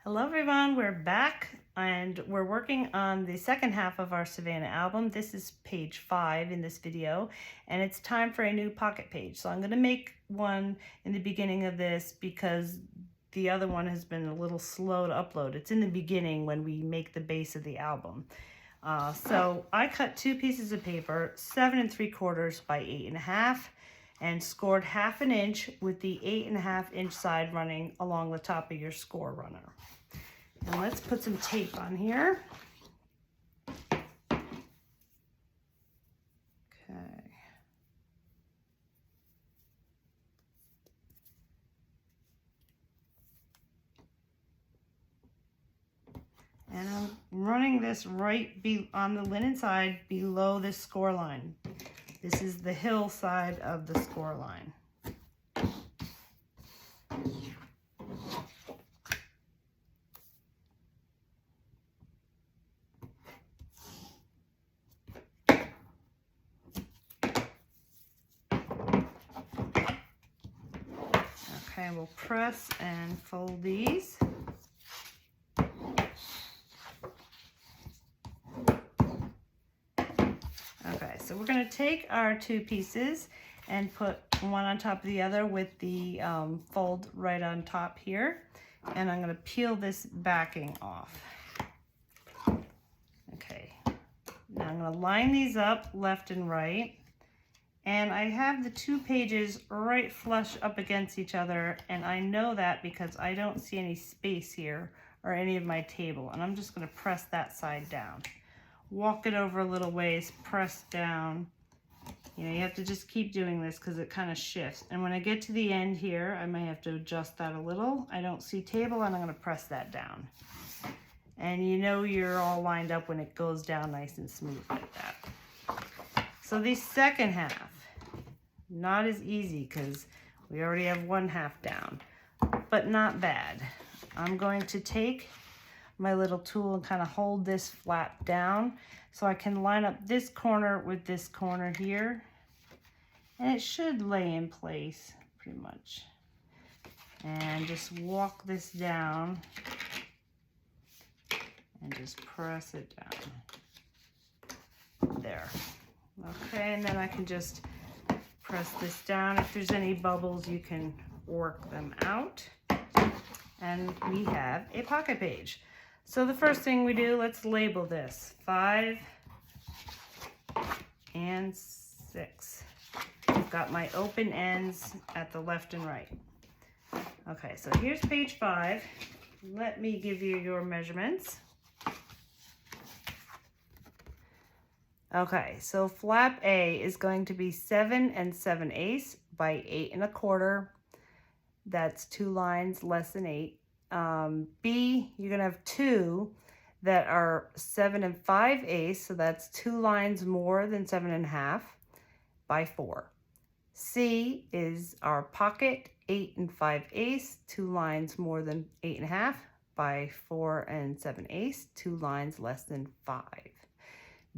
Hello everyone, we're back and we're working on the second half of our Savana album. This is page 5 in this video and it's time for a new pocket page. So I'm going to make one in the beginning of this because the other one has been a little slow to upload. It's in the beginning when we make the base of the album. So I cut 2 pieces of paper, 7 3/4 by 8.5, and scored 1/2 inch with the 8.5 inch side running along the top of your score runner. And let's put some tape on here. Okay. And I'm running this right on the linen side below this score line. This is the hill side of the score line. Okay, we'll press and fold these. Okay, so we're going to take our 2 pieces and put one on top of the other with the fold right on top here. And I'm going to peel this backing off. Okay, now I'm going to line these up left and right. And I have the 2 pages right flush up against each other, and I know that because I don't see any space here or any of my table. And I'm just going to press that side down. Walk it over a little ways, press down. You know, you have to just keep doing this because it kind of shifts. And when I get to the end here, I may have to adjust that a little. I don't see table, and I'm going to press that down. And you know you're all lined up when it goes down nice and smooth like that. So the second half, not as easy because we already have 1/2 down, but not bad. I'm going to take my little tool and kind of hold this flap down so I can line up this corner with this corner here. And it should lay in place pretty much. And just walk this down and just press it down. There. Okay, and then I can just press this down. If there's any bubbles, you can work them out. And we have a pocket page. So the first thing we do, let's label this 5 and 6. I've got my open ends at the left and right. Okay, so here's page 5. Let me give you your measurements. Okay, so flap A is going to be 7 7/8 by 8 1/4. That's 2 lines less than 8. B, you're going to have 2 that are 7 5/8, so that's 2 lines more than 7 1/2 by 4. C is our pocket, 8 5/8, 2 lines more than 8 1/2 by 4 7/8, 2 lines less than 5.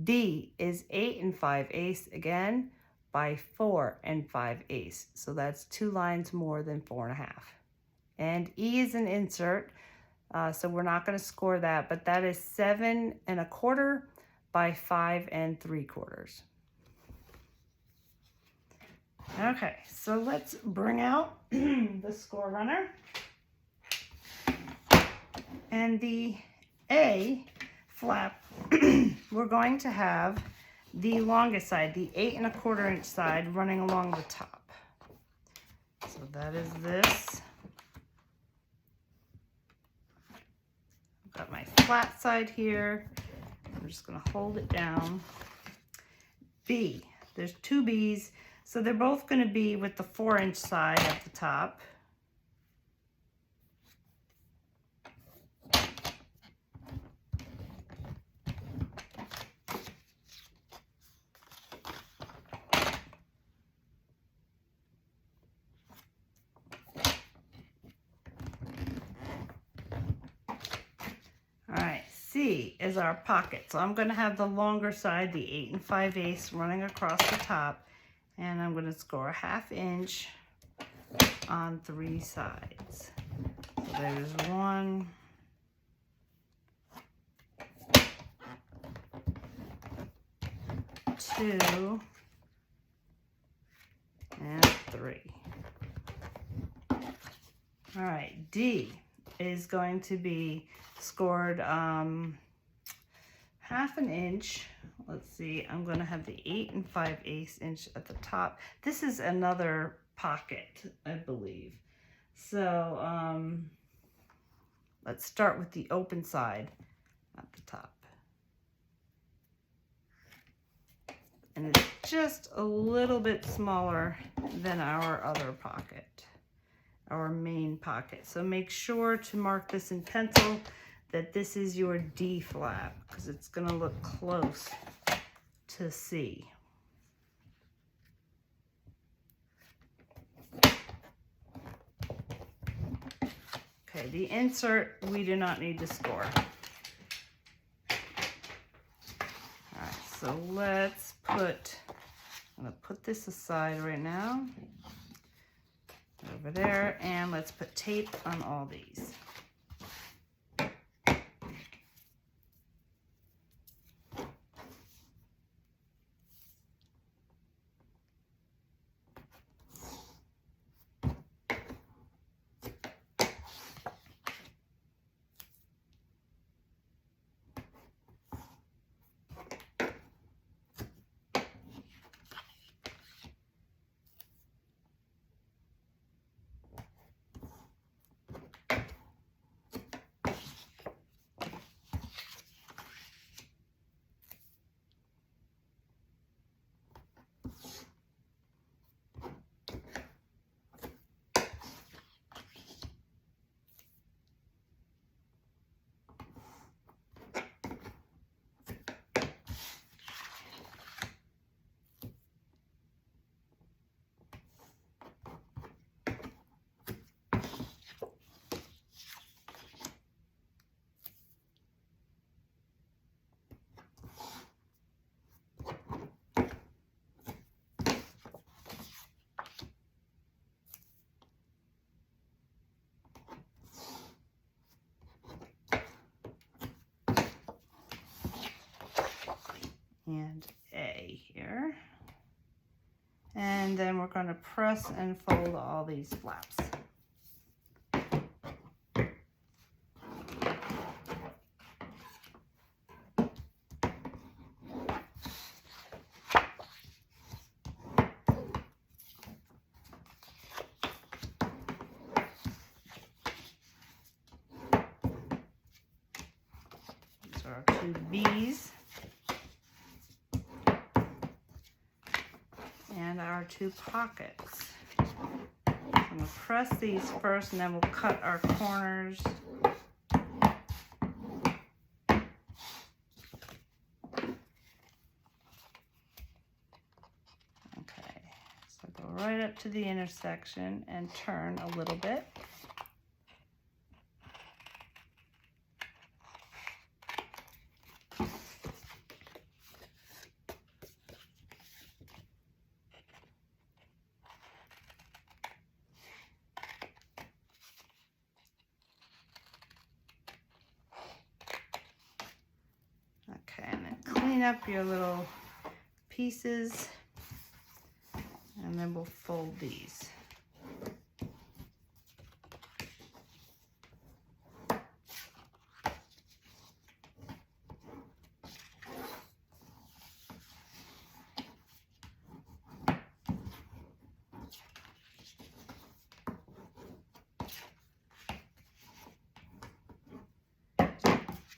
D is 8 5/8 again by 4 5/8. So that's 2 lines more than 4 1/2. And E is an insert, so we're not going to score that, but that is 7 1/4 by 5 3/4. Okay, so let's bring out the score runner. And the A flap, we're going to have the longest side, the 8 1/4 inch side running along the top. So that is this. I've got my flat side here. I'm just going to hold it down. B, there's 2 B's, so they're both going to be with the 4 inch side at the top. C is our pocket. So I'm going to have the longer side, the 8 5/8 running across the top, and I'm going to score 1/2 inch on 3 sides. So there's 1, 2, and 3. All right, D is going to be scored half an inch. Let's see, I'm going to have the 8 5/8 inch at the top. This is another pocket, I believe. So let's start with the open side at the top. And it's just a little bit smaller than our other pocket, our main pocket. So make sure to mark this in pencil that this is your D flap, because it's going to look close to C. Okay, the insert we do not need to score. All right, so let's put, I'm going to put this aside right now, over there, and let's put tape on all these. And A here. And then we're going to press and fold all these flaps. These are our 2 B's. And our 2 pockets. I'm going to press these first and then we'll cut our corners. Okay, so go right up to the intersection and turn a little bit. Okay, and then clean up your little pieces, and then we'll fold these.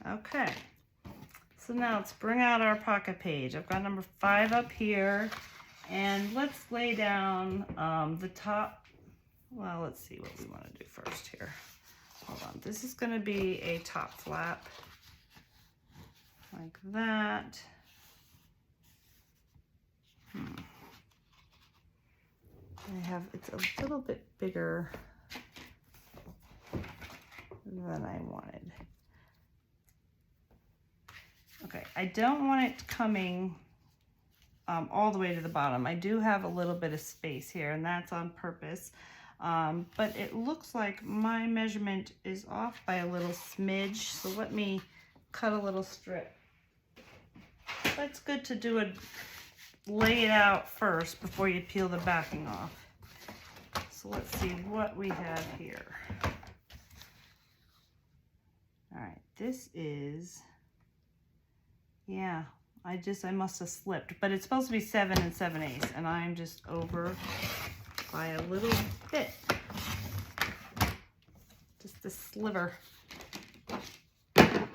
Okay. So now let's bring out our pocket page. I've got number 5 up here, and let's lay down the top. Well, let's see what we want to do first here. Hold on. This is going to be a top flap like that. It's a little bit bigger than I wanted. Okay, I don't want it coming all the way to the bottom. I do have a little bit of space here, and that's on purpose. But it looks like my measurement is off by a little smidge, so let me cut a little strip. That's good to do lay it out first before you peel the backing off. So let's see what we have here. All right, this is, yeah, I must have slipped, but it's supposed to be 7 7/8, and I'm just over by a little bit. Just a sliver. Okay,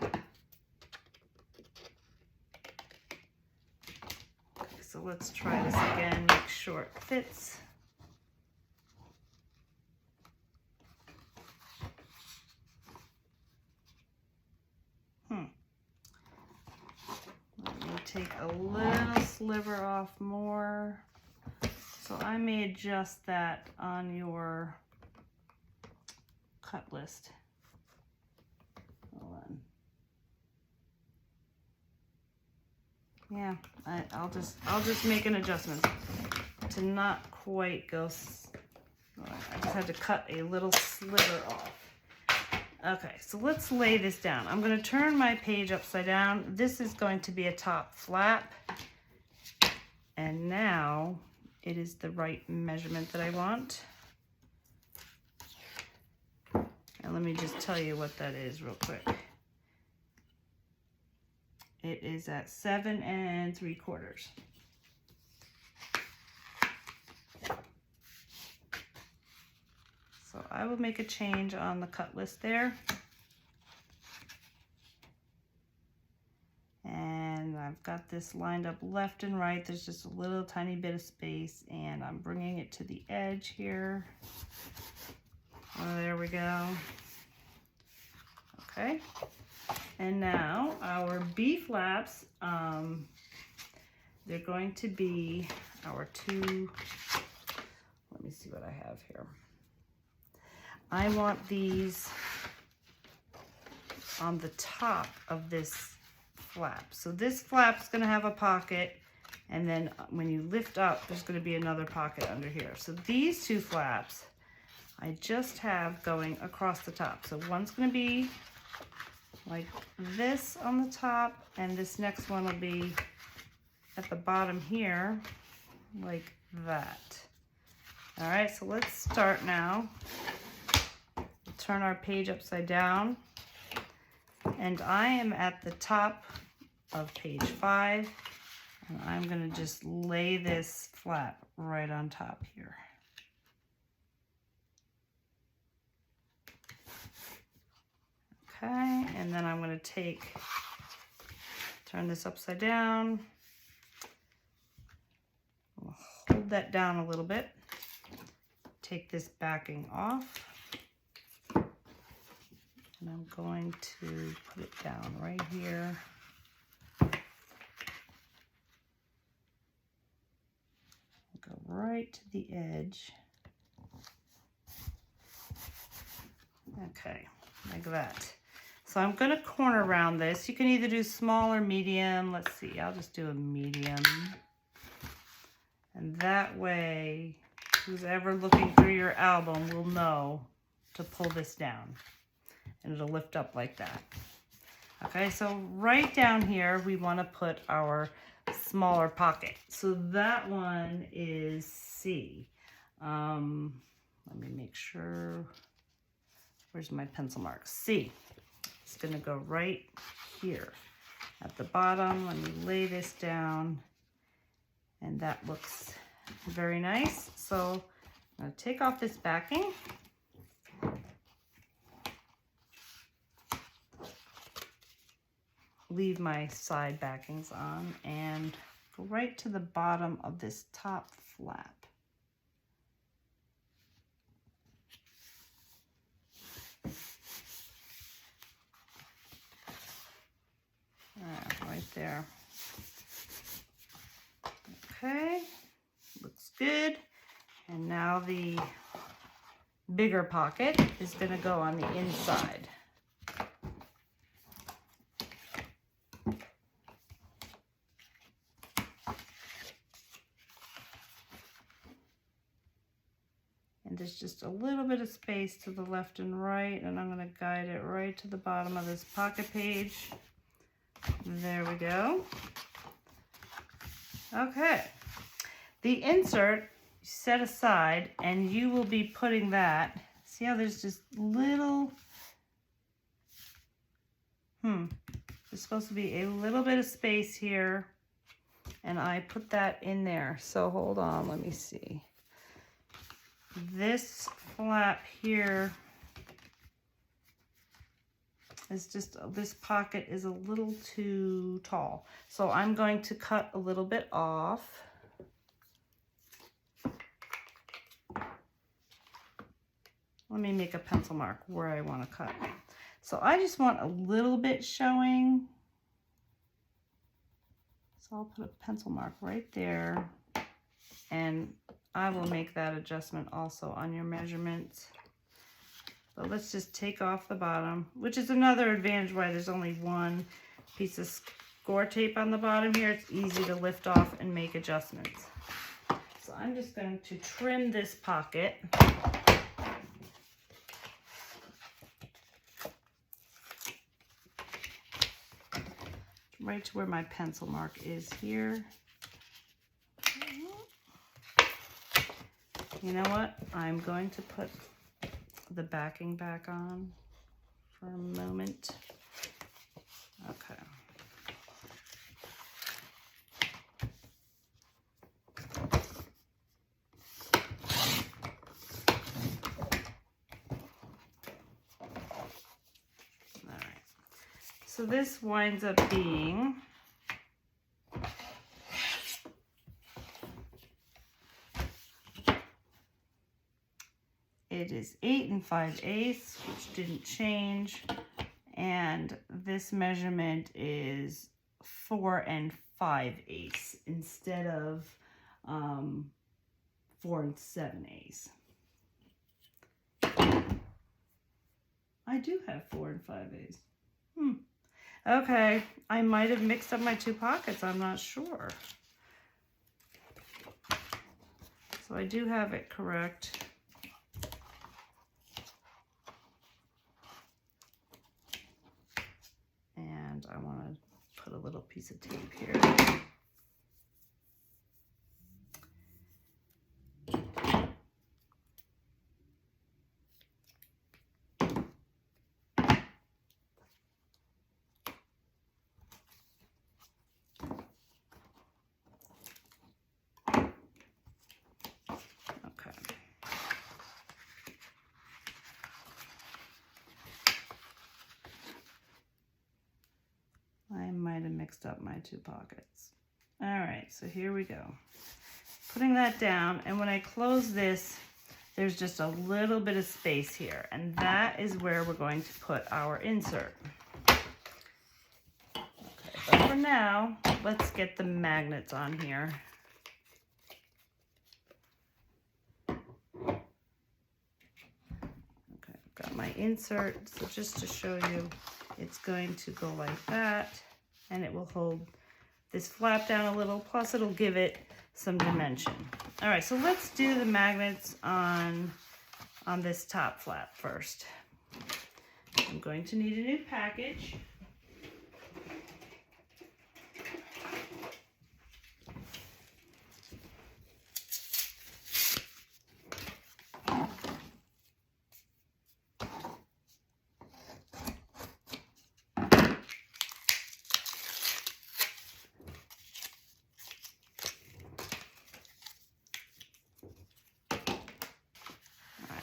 so let's try this again, make sure it fits. Let me take a little sliver off more. So I may adjust that on your cut list. Hold on. Yeah, I'll just make an adjustment to not quite go. I just had to cut a little sliver off. Okay, so let's lay this down. I'm going to turn my page upside down. This is going to be a top flap. And now it is the right measurement that I want. And let me just tell you what that is real quick. It is at 7 3/4. So I will make a change on the cut list there. And I've got this lined up left and right. There's just a little tiny bit of space, and I'm bringing it to the edge here. Oh, there we go. Okay. And now our B flaps, they're going to be our two, let me see what I have here. I want these on the top of this flap. So this flap's going to have a pocket, and then when you lift up, there's going to be another pocket under here. So these two flaps I just have going across the top. So one's going to be like this on the top, and this next one will be at the bottom here like that. All right, so let's start now. Turn our page upside down, and I am at the top of page 5, and I'm going to just lay this flap right on top here. Okay, and then I'm going to turn this upside down. I'll hold that down a little bit. Take this backing off. And I'm going to put it down right here. Go right to the edge. Okay, like that. So I'm going to corner round this. You can either do small or medium. Let's see, I'll just do a medium. And that way, who's ever looking through your album will know to pull this down. And it'll lift up like that. Okay, so right down here, we want to put our smaller pocket. So that one is C. Let me make sure, where's my pencil mark? C. It's going to go right here at the bottom. Let me lay this down, and that looks very nice. So I'm going to take off this backing. Leave my side backings on and go right to the bottom of this top flap. Right there. Okay, looks good. And now the bigger pocket is going to go on the inside. And there's just a little bit of space to the left and right, and I'm going to guide it right to the bottom of this pocket page. There we go. Okay, The insert set aside, and you will be putting that. See how there's just little, there's supposed to be a little bit of space here, and I put that in there. So hold on, let me see. This flap here is just, this pocket is a little too tall. So I'm going to cut a little bit off. Let me make a pencil mark where I want to cut. So I just want a little bit showing. So I'll put a pencil mark right there, and I will make that adjustment also on your measurements. But let's just take off the bottom, which is another advantage why there's only one piece of score tape on the bottom here. It's easy to lift off and make adjustments. So I'm just going to trim this pocket. Right to where my pencil mark is here. You know what? I'm going to put the backing back on for a moment. Okay. All right. So this winds up being it is 8 5/8, which didn't change, and this measurement is 4 5/8 instead of 4 7/8. I do have 4 5/8. Okay, I might have mixed up my two pockets, I'm not sure. So I do have it correct. And I want to put a little piece of tape here. I might have mixed up my two pockets. All right, so here we go. Putting that down, and when I close this, there's just a little bit of space here, and that is where we're going to put our insert. Okay, but for now, let's get the magnets on here. Okay, I've got my insert, so just to show you, it's going to go like that, and it will hold this flap down a little, plus it'll give it some dimension. All right, so let's do the magnets on this top flap first. I'm going to need a new package.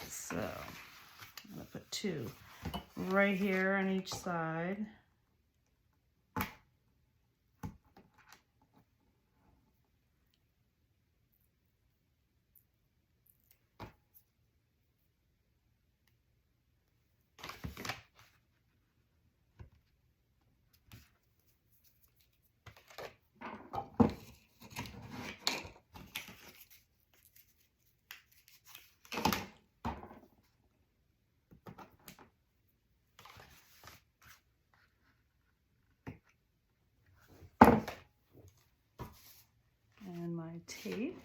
So I'm going to put two right here on each side. And my tape.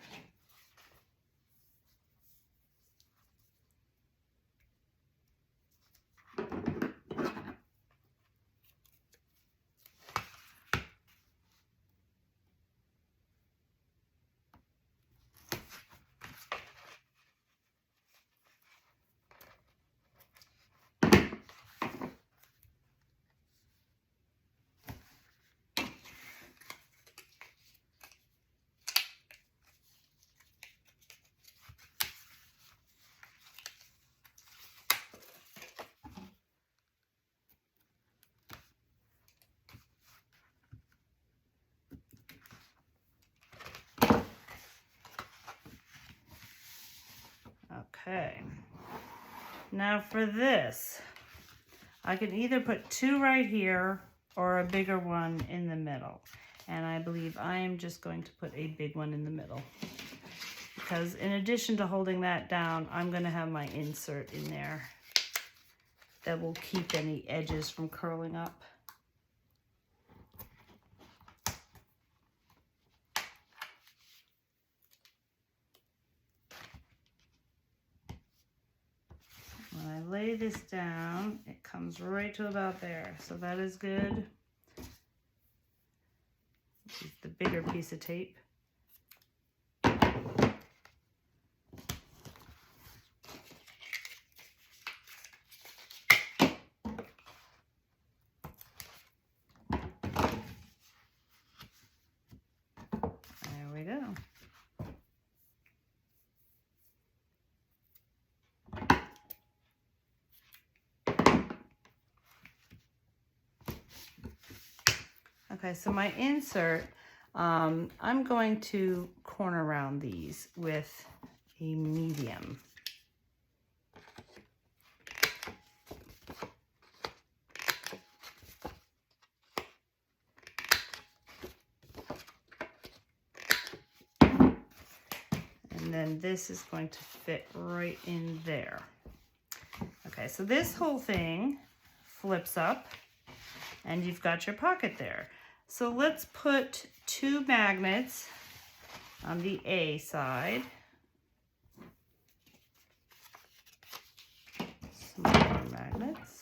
Okay. Now for this, I can either put 2 right here or a bigger one in the middle. And I believe I am just going to put a big one in the middle. Because in addition to holding that down, I'm going to have my insert in there that will keep any edges from curling up. When I lay this down, it comes right to about there. So that is good. This is the bigger piece of tape. There we go. Okay, so my insert, I'm going to corner round these with a medium. And then this is going to fit right in there. Okay, so this whole thing flips up and you've got your pocket there. So let's put 2 magnets on the A side. Smaller magnets.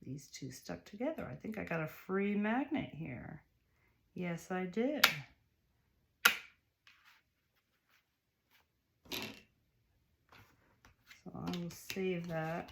These 2 stuck together. I think I got a free magnet here. Yes, I did. So I will save that.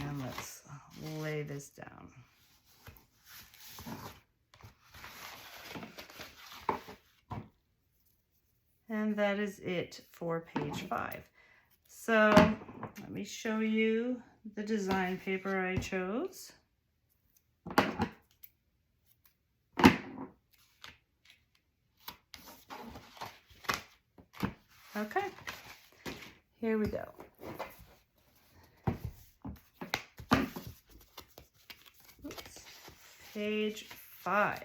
And let's lay this down. And that is it for page 5. So let me show you the design paper I chose. Okay, here we go. Oops. Page 5.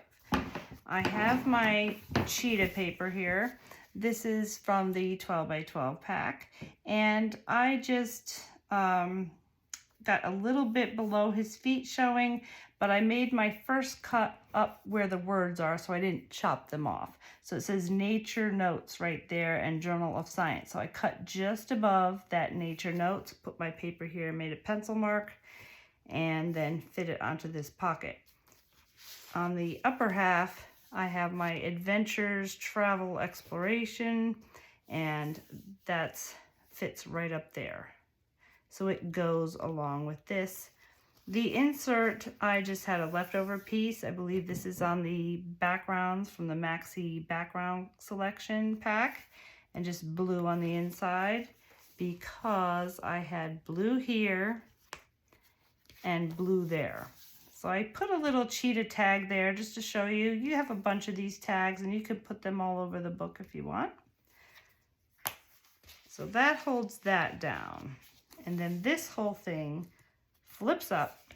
I have my cheetah paper here. This is from the 12 by 12 pack, and I just got a little bit below his feet showing, but I made my first cut up where the words are, so I didn't chop them off. So it says Nature Notes right there and Journal of Science. So I cut just above that Nature Notes, put my paper here, made a pencil mark, and then fit it onto this pocket. On the upper half, I have my adventures, travel, exploration, and that fits right up there. So it goes along with this. The insert, I just had a leftover piece. I believe this is on the backgrounds from the Maxi background selection pack, and just blue on the inside because I had blue here and blue there. So I put a little cheetah tag there just to show you. You have a bunch of these tags and you could put them all over the book if you want. So that holds that down. And then this whole thing flips up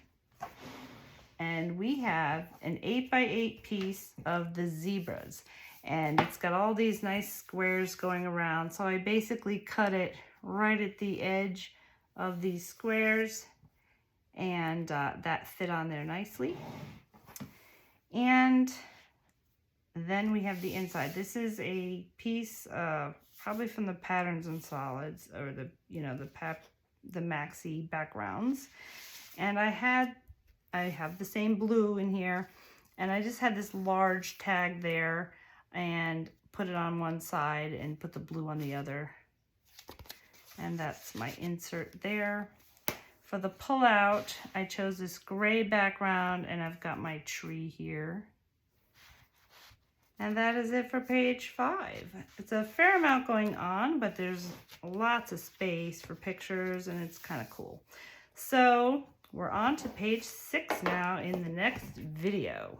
and we have an 8x8 piece of the zebras, and it's got all these nice squares going around. So I basically cut it right at the edge of these squares, and that fit on there nicely. And then we have the inside. This is a piece probably from the Patterns and Solids, or the, you know, the maxi backgrounds. And I have the same blue in here, and I just had this large tag there and put it on one side and put the blue on the other. And that's my insert there. For the pullout, I chose this gray background, and I've got my tree here. And that is it for page 5. It's a fair amount going on, but there's lots of space for pictures, and it's kind of cool. So we're on to page 6 now in the next video.